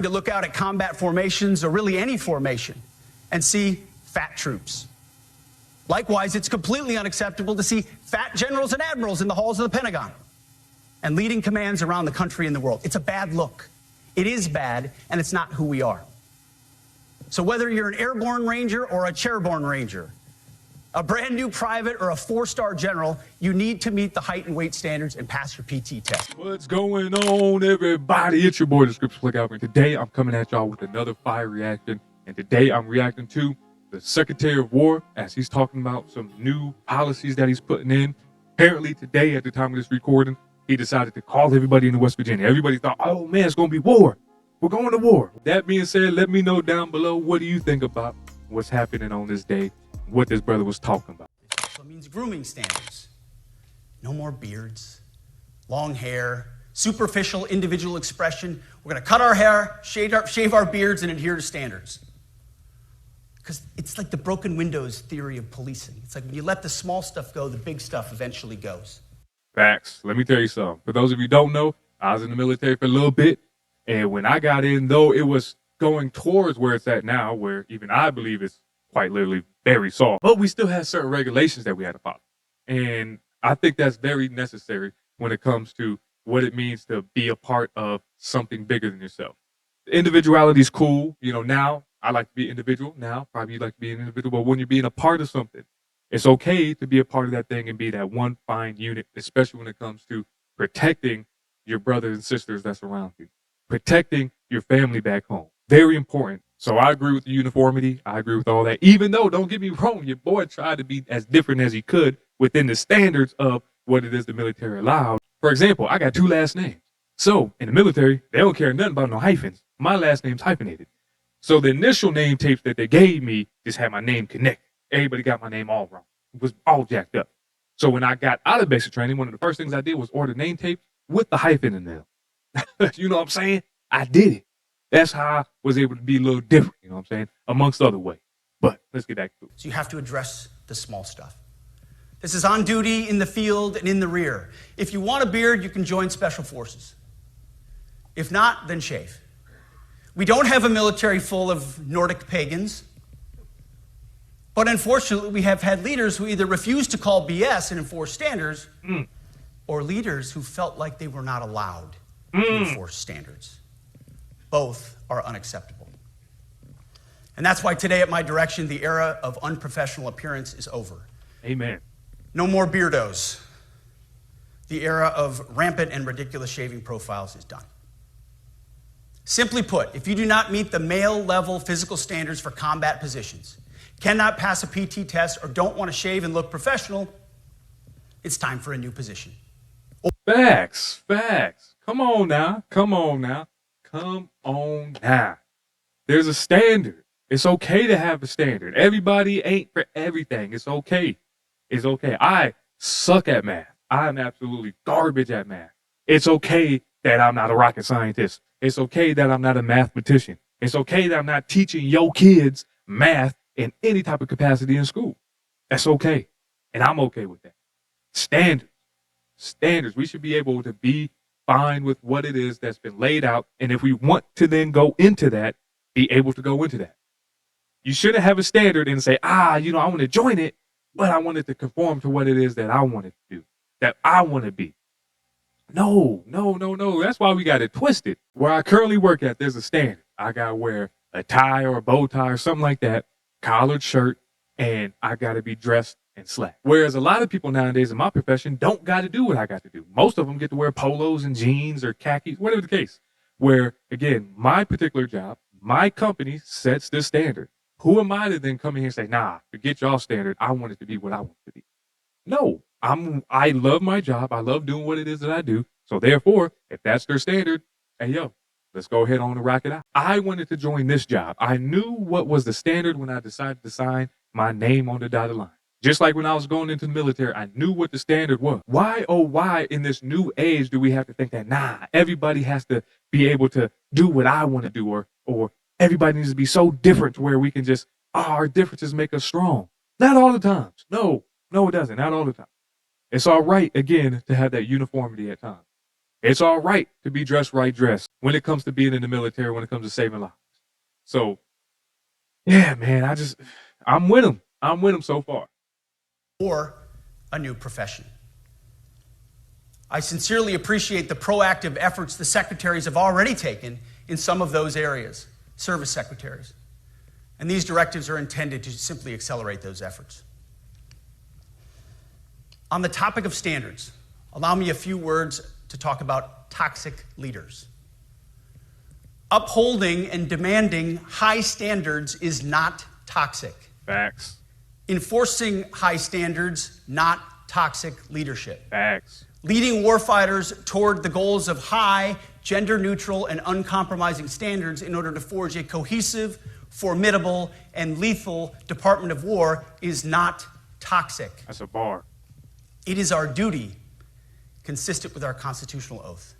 To look out at combat formations, or really any formation, and see fat troops. Likewise, it's completely unacceptable to see fat generals and admirals in the halls of the Pentagon and leading commands around the country and the world. It's a bad look. It is bad, and it's not who we are. So whether you're an airborne ranger or a chairborne ranger, a brand new private or a 4-star general, you need to meet the height and weight standards and pass your PT test. What's going on, everybody? It's your boy, the Scripture Flick Alvin. Today, I'm coming at y'all with another fire reaction. And today, I'm reacting to the Secretary of War as he's talking about some new policies that he's putting in. Apparently, today, at the time of this recording, he decided to call everybody in West Virginia. Everybody thought, oh man, it's going to be war. We're going to war. That being said, let me know down below, what do you think about what's happening on this day? What this brother was talking about. It also means grooming standards. No more beards, long hair, superficial individual expression. We're going to cut our hair, shave our beards, and adhere to standards. Because it's like the broken windows theory of policing. It's like when you let the small stuff go, the big stuff eventually goes. Facts. Let me tell you something. For those of you who don't know, I was in the military for a little bit. And when I got in, though, it was going towards where it's at now, where even I believe it's quite literally very soft, but we still had certain regulations that we had to follow. And I think that's very necessary when it comes to what it means to be a part of something bigger than yourself. Individuality is cool. You know, now I like to be individual. Now, probably you like to be an individual, but when you're being a part of something, it's okay to be a part of that thing and be that one fine unit, especially when it comes to protecting your brothers and sisters that's around you, protecting your family back home. Very important. So I agree with the uniformity. I agree with all that. Even though, don't get me wrong, your boy tried to be as different as he could within the standards of what it is the military allowed. For example, I got 2 last names. So in the military, they don't care nothing about no hyphens. My last name's hyphenated. So the initial name tapes that they gave me just had my name connected. Everybody got my name all wrong. It was all jacked up. So when I got out of basic training, one of the first things I did was order name tapes with the hyphen in them. You know what I'm saying? I did it. That's how I was able to be a little different, you know what I'm saying, amongst other ways. But let's get back to it. So you have to address the small stuff. This is on duty, in the field, and in the rear. If you want a beard, you can join Special Forces. If not, then shave. We don't have a military full of Nordic pagans. But unfortunately, we have had leaders who either refuse to call BS and enforce standards, or leaders who felt like they were not allowed to enforce standards. Both are unacceptable. And that's why today, at my direction, the era of unprofessional appearance is over. Amen. No more beardos. The era of rampant and ridiculous shaving profiles is done. Simply put, if you do not meet the male-level physical standards for combat positions, cannot pass a PT test, or don't want to shave and look professional, it's time for a new position. Facts. Facts. Come on now. Come on now. Come on now. There's a standard. It's okay to have a standard. Everybody ain't for everything. It's okay. It's okay. I suck at math. I'm absolutely garbage at math. It's okay that I'm not a rocket scientist. It's okay that I'm not a mathematician. It's okay that I'm not teaching your kids math in any type of capacity in school. That's okay. And I'm okay with that. Standards. Standards. We should be able to be fine with what it is that's been laid out. And if we want to then go into that, be able to go into that. You shouldn't have a standard and say, I want to join it, but I want it to conform to what it is that I want it to do, that I want to be. No. That's why we got it twisted. Where I currently work at, there's a standard. I got to wear a tie or a bow tie or something like that, collared shirt, and I got to be dressed and slack. Whereas a lot of people nowadays in my profession don't got to do what I got to do. Most of them get to wear polos and jeans or khakis, whatever the case. Where, again, my particular job, my company sets this standard. Who am I to then come in here and say, nah, forget y'all standard. I want it to be what I want it to be. No, I love my job. I love doing what it is that I do. So therefore, if that's their standard, hey, yo, let's go ahead on and rock it out. I wanted to join this job. I knew what was the standard when I decided to sign my name on the dotted line. Just like when I was going into the military, I knew what the standard was. Why, oh, why in this new age do we have to think that, nah, everybody has to be able to do what I want to do, or everybody needs to be so different to where we can just, our differences make us strong. Not all the times. No, it doesn't. Not all the time. It's all right, again, to have that uniformity at times. It's all right to be dressed right dressed when it comes to being in the military, when it comes to saving lives. So, yeah, man, I'm with him. I'm with him so far. Or a new profession. I sincerely appreciate the proactive efforts the secretaries have already taken in some of those areas, service secretaries. And these directives are intended to simply accelerate those efforts. On the topic of standards, allow me a few words to talk about toxic leaders. Upholding and demanding high standards is not toxic. Facts. Enforcing high standards, not toxic leadership. Facts. Leading warfighters toward the goals of high, gender-neutral, and uncompromising standards in order to forge a cohesive, formidable, and lethal Department of War is not toxic. That's a bar. It is our duty, consistent with our constitutional oath.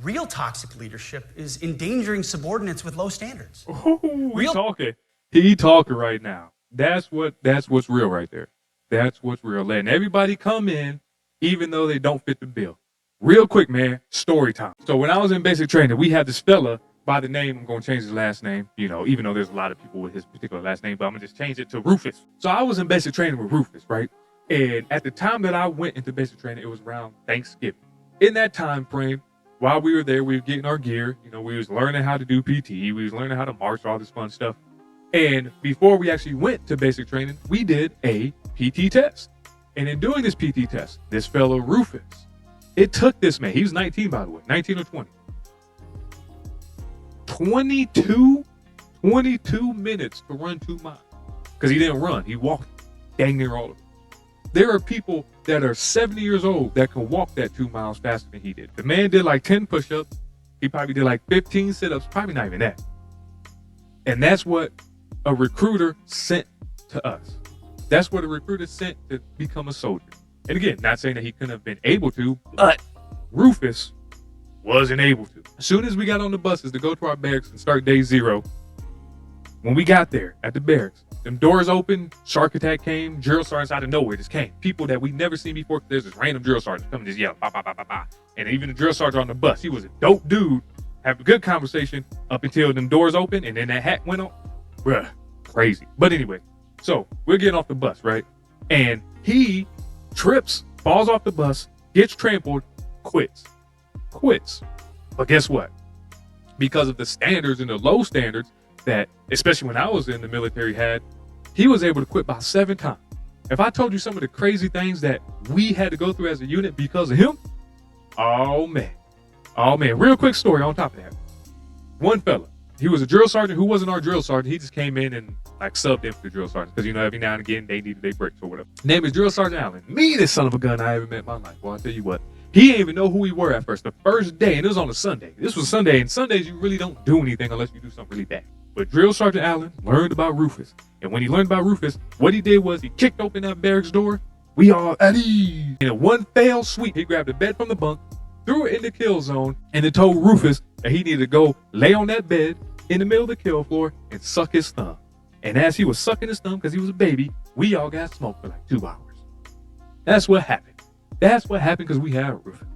Real toxic leadership is endangering subordinates with low standards. Ooh, He talking right now. That's what's real right there. That's what's real. Letting everybody come in, even though they don't fit the bill. Real quick, man, story time. So when I was in basic training, we had this fella by the name, I'm going to change his last name, even though there's a lot of people with his particular last name, but I'm going to just change it to Rufus. So I was in basic training with Rufus, right? And at the time that I went into basic training, it was around Thanksgiving. In that time frame, while we were there, we were getting our gear. We was learning how to do PT. We was learning how to march, all this fun stuff. And before we actually went to basic training, we did a PT test. And in doing this PT test, this fellow Rufus, it took this man, he was 19, by the way, 19 or 20. 22 minutes to run 2 miles. Because he didn't run, he walked dang near all of it. There are people that are 70 years old that can walk that 2 miles faster than he did. The man did like 10 push-ups. He probably did like 15 sit-ups, probably not even that. And that's what a recruiter sent to us. That's what a recruiter sent to become a soldier. And again, not saying that he couldn't have been able to, but Rufus wasn't able to. As soon as we got on the buses to go to our barracks and start day 0, when we got there at the barracks, them doors opened, shark attack came, drill sergeants out of nowhere just came. People that we never seen before. There's this random drill sergeant coming just yell, bah, bah, bah, bah, bah. And even the drill sergeant on the bus, he was a dope dude, have a good conversation up until them doors opened and then that hat went on. Bruh, crazy. But anyway, so we're getting off the bus, right? And he trips, falls off the bus, gets trampled, quits. But guess what? Because of the standards and the low standards that, especially when I was in the military, he was able to quit about 7 times. If I told you some of the crazy things that we had to go through as a unit because of him, oh man. Real quick story on top of that. One fella, he was a drill sergeant who wasn't our drill sergeant. He just came in and like subbed in for the drill sergeant because every now and again they needed their breaks or whatever. Name is Drill Sergeant Allen. Meanest son of a gun I ever met in my life. Well, I'll tell you what. He didn't even know who we were at first. The first day, and it was on a Sunday. This was Sunday, and Sundays you really don't do anything unless you do something really bad. But Drill Sergeant Allen learned about Rufus. And when he learned about Rufus, what he did was he kicked open that barracks door. We all at ease. In one fell swoop, he grabbed a bed from the bunk, threw it in the kill zone, and then told Rufus that he needed to go lay on that bed in the middle of the kill floor and suck his thumb. And as he was sucking his thumb, because he was a baby, we all got smoked for like 2 hours. That's what happened. That's what happened because we had Rufus.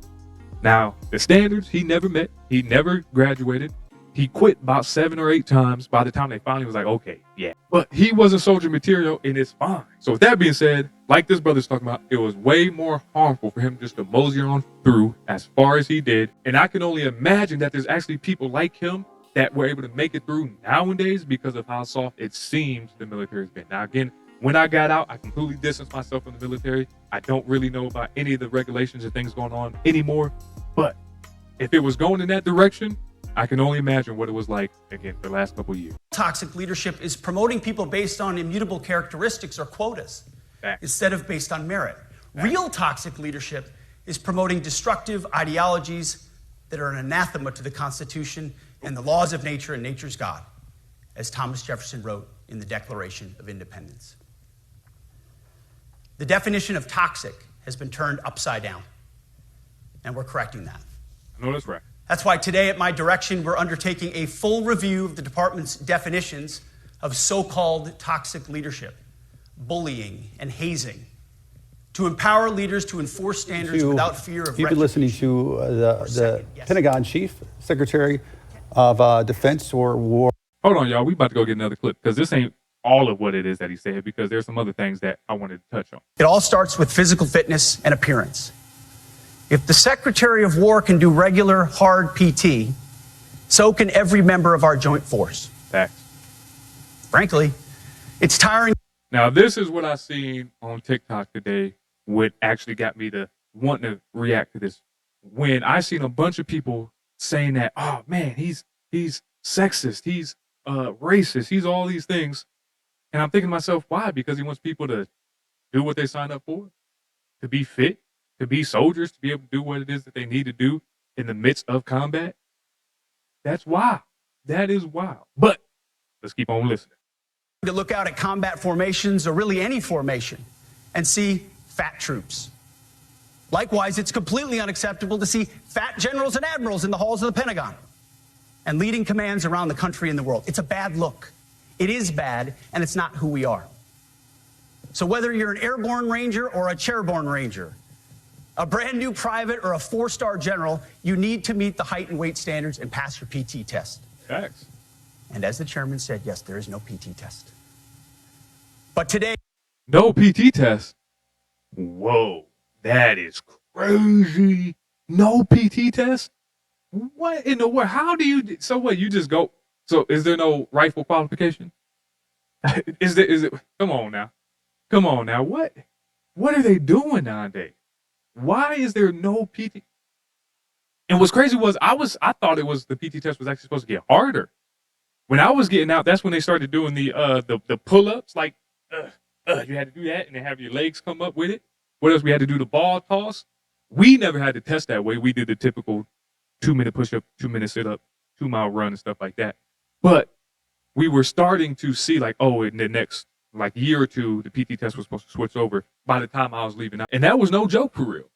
Now, the standards he never met. He never graduated. He quit about 7 or 8 times by the time they finally was like, okay, yeah. But he wasn't soldier material, and it's fine. So with that being said, like this brother's talking about, it was way more harmful for him just to mosey on through as far as he did. And I can only imagine that there's actually people like him that were able to make it through nowadays because of how soft it seems the military has been. Now, again, when I got out, I completely distanced myself from the military. I don't really know about any of the regulations and things going on anymore. But if it was going in that direction, I can only imagine what it was like, again, for the last couple of years. Toxic leadership is promoting people based on immutable characteristics or quotas instead of based on merit. Real toxic leadership is promoting destructive ideologies that are an anathema to the Constitution and the laws of nature and nature's God, as Thomas Jefferson wrote in the Declaration of Independence. The definition of toxic has been turned upside down, and we're correcting that. I know that's right. That's why today, at my direction, we're undertaking a full review of the department's definitions of so-called toxic leadership, bullying, and hazing, to empower leaders to enforce standards without fear of You've been listening to the Pentagon Chief Secretary of Defense or War. Hold on, y'all. We about to go get another clip because this ain't all of what it is that he said, because there's some other things that I wanted to touch on. It all starts with physical fitness and appearance. If the Secretary of War can do regular, hard PT, so can every member of our joint force. Facts. Frankly, it's tiring. Now, this is what I seen on TikTok today, what actually got me to want to react to this. When I seen a bunch of people saying that, oh man, he's sexist, he's racist, he's all these things. And I'm thinking to myself, why? Because he wants people to do what they signed up for, to be fit, to be soldiers, to be able to do what it is that they need to do in the midst of combat. That's wild. That is wild. But let's keep on listening. To look out at combat formations, or really any formation, and see fat troops. Likewise, it's completely unacceptable to see fat generals and admirals in the halls of the Pentagon and leading commands around the country and the world. It's a bad look. It is bad, and it's not who we are. So whether you're an airborne ranger or a chairborne ranger, a brand new private or a 4-star general, you need to meet the height and weight standards and pass your PT test. Facts. And as the chairman said, yes, there is no PT test. But today... No PT test? Whoa, that is crazy. No PT test? What in the world? How do you... So what, you just go... So is there no rifle qualification? Is it? Come on now. Come on now. What are they doing nowadays? Why is there no PT? And what's crazy was I thought it was the PT test was actually supposed to get harder. When I was getting out, that's when they started doing the pull-ups. Like you had to do that and then have your legs come up with it. What else? We had to do the ball toss. We never had to test that way. We did the typical 2-minute push-up, 2-minute sit-up, 2-mile run and stuff like that. But we were starting to see like, oh, in the next like year or two, the PT test was supposed to switch over by the time I was leaving out. And that was no joke for real.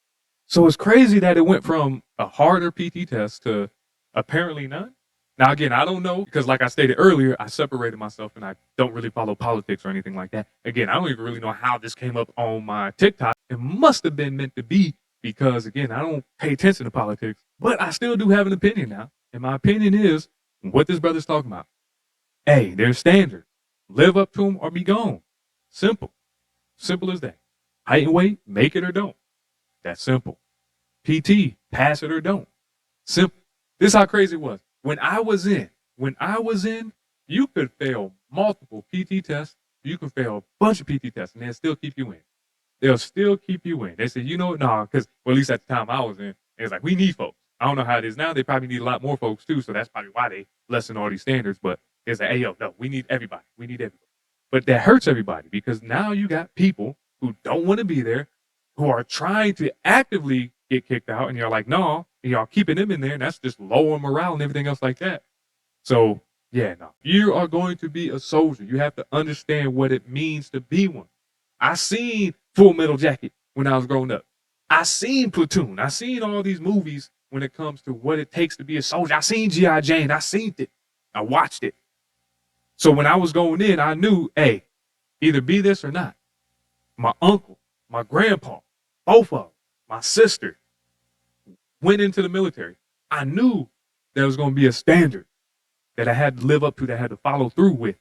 So it's crazy that it went from a harder PT test to apparently none. Now, again, I don't know, because like I stated earlier, I separated myself and I don't really follow politics or anything like that. Again, I don't even really know how this came up on my TikTok. It must have been meant to be because, again, I don't pay attention to politics, but I still do have an opinion now. And my opinion is what this brother's talking about. Hey, there's standards. Live up to them or be gone. Simple. Simple as that. Height and weight, make it or don't. That's simple. PT, pass it or don't. Simple. This is how crazy it was. When I was in, you could fail multiple PT tests. You can fail a bunch of PT tests and they'll still keep you in. They'll still keep you in. They say, you know what? Nah, because, well, at least at the time I was in, it's like, we need folks. I don't know how it is now. They probably need a lot more folks too. So that's probably why they lessen all these standards. But it's like, hey, yo, no, we need everybody. We need everybody. But that hurts everybody because now you got people who don't want to be there, who are trying to actively get kicked out. And you're like, no, and y'all keeping them in there. And that's just lower morale and everything else like that. So, yeah, no. You are going to be a soldier. You have to understand what it means to be one. I seen Full Metal Jacket when I was growing up. I seen Platoon. I seen all these movies when it comes to what it takes to be a soldier. I seen G.I. Jane. I seen it. I watched it. So when I was going in, I knew, hey, either be this or not. My uncle, my grandpa, both of them, my sister went into the military. I knew there was going to be a standard that I had to live up to, that I had to follow through with.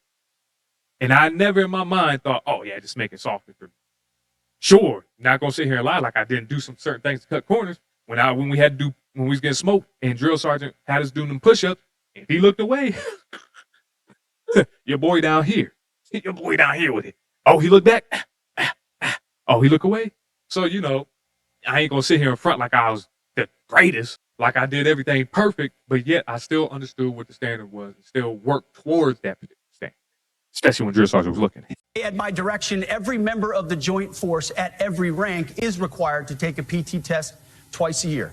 And I never in my mind thought, oh, yeah, just make it softer for me. Sure, not going to sit here and lie like I didn't do some certain things to cut corners. When we was getting smoked and drill sergeant had us doing them push-ups, if he looked away, your boy down here with it. Oh, he looked back. Oh, he looked away. So, you know, I ain't going to sit here in front like I was the greatest, like I did everything perfect, but yet I still understood what the standard was and still worked towards that particular standard, especially when drill sergeant was looking. At my direction, every member of the joint force at every rank is required to take a PT test twice a year,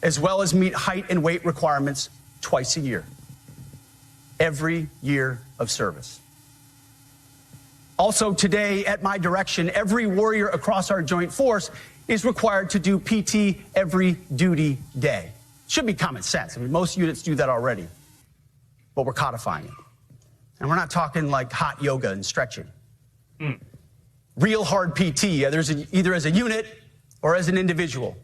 as well as meet height and weight requirements twice a year, every year of service. Also today, at my direction, every warrior across our joint force is required to do PT every duty day. Should be common sense. I mean, most units do that already, but we're codifying it. And we're not talking like hot yoga and stretching. real hard PT, either as a unit or as an individual.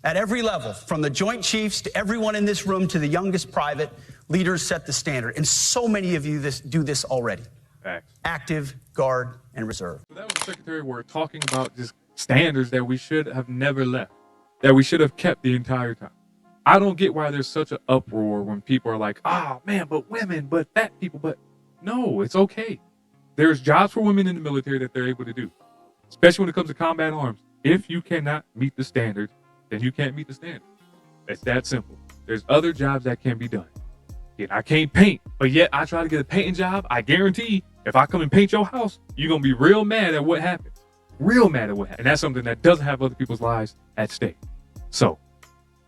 At every level, from the Joint Chiefs to everyone in this room to the youngest private, leaders set the standard. And so many of you do this already. Facts. Active, Guard, and Reserve. That was the Secretary Word talking about just standards that we should have never left, that we should have kept the entire time. I don't get why there's such an uproar when people are like, oh man, but women, but fat people, but no, it's okay. There's jobs for women in the military that they're able to do, especially when it comes to combat arms. If you cannot meet the standard, then you can't meet the standard. It's that simple. There's other jobs that can be done. And I can't paint, but yet I try to get a painting job. I guarantee if I come and paint your house, you're going to be real mad at what happened. Real mad at what happened. And that's something that doesn't have other people's lives at stake. So,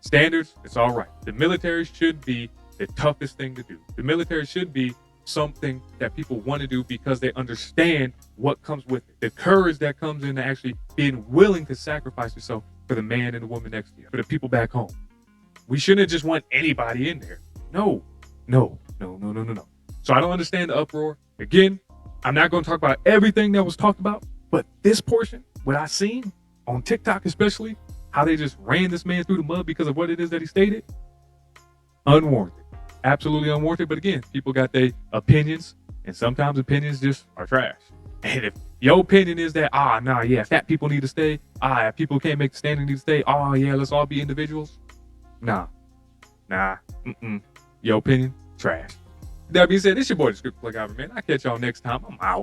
standards, it's all right. The military should be the toughest thing to do. The military should be something that people want to do because they understand what comes with it. The courage that comes into actually being willing to sacrifice yourself for the man and the woman next to you, for the people back home. We shouldn't just want anybody in there. No. So I don't understand the uproar. Again, I'm not going to talk about everything that was talked about, but this portion, what I seen on TikTok especially, how they just ran this man through the mud because of what it is that he stated, unwarranted. Absolutely unwarranted. But again, people got their opinions, and sometimes opinions just are trash. And if your opinion is that, fat people need to stay, people can't make the standard need to stay, let's all be individuals. Nah. Your opinion, trash. That being said, it's your boy, the Script Plug Albert, man. I'll catch y'all next time. I'm out.